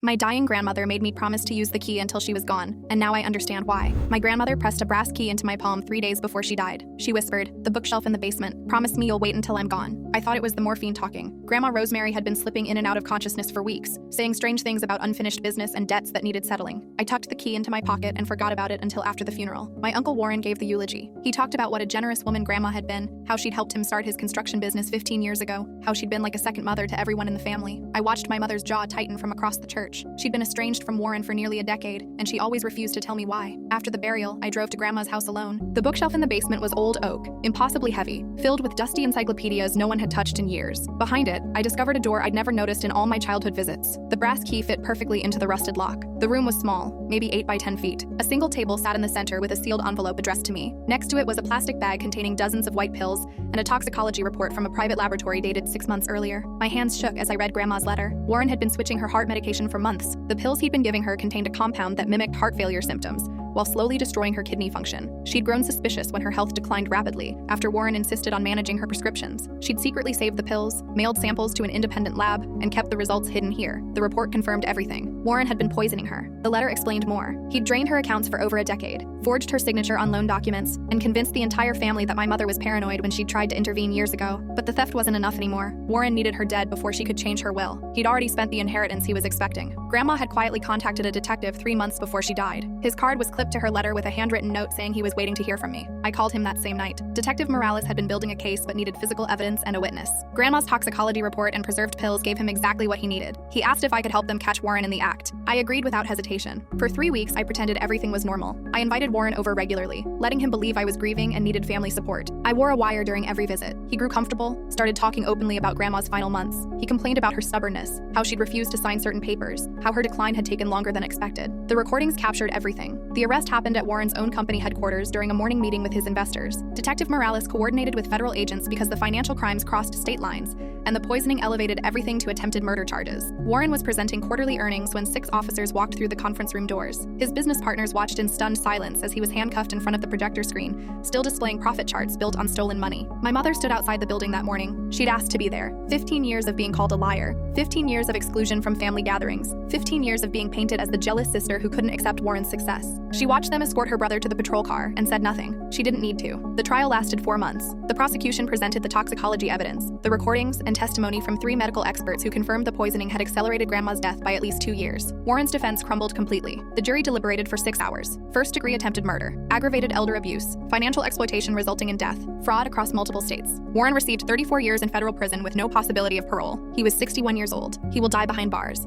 My dying grandmother made me promise to use the key until she was gone, and now I understand why. My grandmother pressed a brass key into my palm 3 days before she died. She whispered, "The bookshelf in the basement. Promise me you'll wait until I'm gone." I thought it was the morphine talking. Grandma Rosemary had been slipping in and out of consciousness for weeks, saying strange things about unfinished business and debts that needed settling. I tucked the key into my pocket and forgot about it until after the funeral. My Uncle Warren gave the eulogy. He talked about what a generous woman Grandma had been, how she'd helped him start his construction business 15 years ago, how she'd been like a second mother to everyone in the family. I watched my mother's jaw tighten from across the church. She'd been estranged from Warren for nearly a decade, and she always refused to tell me why. After the burial, I drove to Grandma's house alone. The bookshelf in the basement was old oak, impossibly heavy, filled with dusty encyclopedias no one had touched in years. Behind it, I discovered a door I'd never noticed in all my childhood visits. The brass key fit perfectly into the rusted lock. The room was small, maybe 8 by 10 feet. A single table sat in the center with a sealed envelope addressed to me. Next to it was a plastic bag containing dozens of white pills and a toxicology report from a private laboratory dated 6 months earlier. My hands shook as I read Grandma's letter. Warren had been switching her heart medication for months. The pills he'd been giving her contained a compound that mimicked heart failure symptoms, while slowly destroying her kidney function. She'd grown suspicious when her health declined rapidly, after Warren insisted on managing her prescriptions. She'd secretly saved the pills, mailed samples to an independent lab, and kept the results hidden here. The report confirmed everything. Warren had been poisoning her. The letter explained more. He'd drained her accounts for over a decade, forged her signature on loan documents, and convinced the entire family that my mother was paranoid when she'd tried to intervene years ago. But the theft wasn't enough anymore. Warren needed her dead before she could change her will. He'd already spent the inheritance he was expecting. Grandma had quietly contacted a detective 3 months before she died. His card was clipped to her letter with a handwritten note saying he was waiting to hear from me. I called him that same night. Detective Morales had been building a case but needed physical evidence and a witness. Grandma's toxicology report and preserved pills gave him exactly what he needed. He asked if I could help them catch Warren in the act. I agreed without hesitation. For 3 weeks, I pretended everything was normal. I invited Warren over regularly, letting him believe I was grieving and needed family support. I wore a wire during every visit. He grew comfortable, started talking openly about Grandma's final months. He complained about her stubbornness, how she'd refused to sign certain papers, how her decline had taken longer than expected. The recordings captured everything. The arrest happened at Warren's own company headquarters during a morning meeting with his investors. Detective Morales coordinated with federal agents because the financial crimes crossed state lines, and the poisoning elevated everything to attempted murder charges. Warren was presenting quarterly earnings when 6 officers walked through the conference room doors. His business partners watched in stunned silence as he was handcuffed in front of the projector screen, still displaying profit charts built on stolen money. My mother stood outside the building that morning. She'd asked to be there. 15 years of being called a liar, 15 years of exclusion from family gatherings, 15 years of being painted as the jealous sister who couldn't accept Warren's success. She watched them escort her brother to the patrol car and said nothing. She didn't need to. The trial lasted 4 months. The prosecution presented the toxicology evidence, the recordings, and testimony from 3 medical experts who confirmed the poisoning had accelerated Grandma's death by at least 2 years. Warren's defense crumbled completely. The jury deliberated for 6 hours. First-degree attempted murder, aggravated elder abuse, financial exploitation resulting in death, fraud across multiple states. Warren received 34 years in federal prison with no possibility of parole. He was 61 years old. He will die behind bars.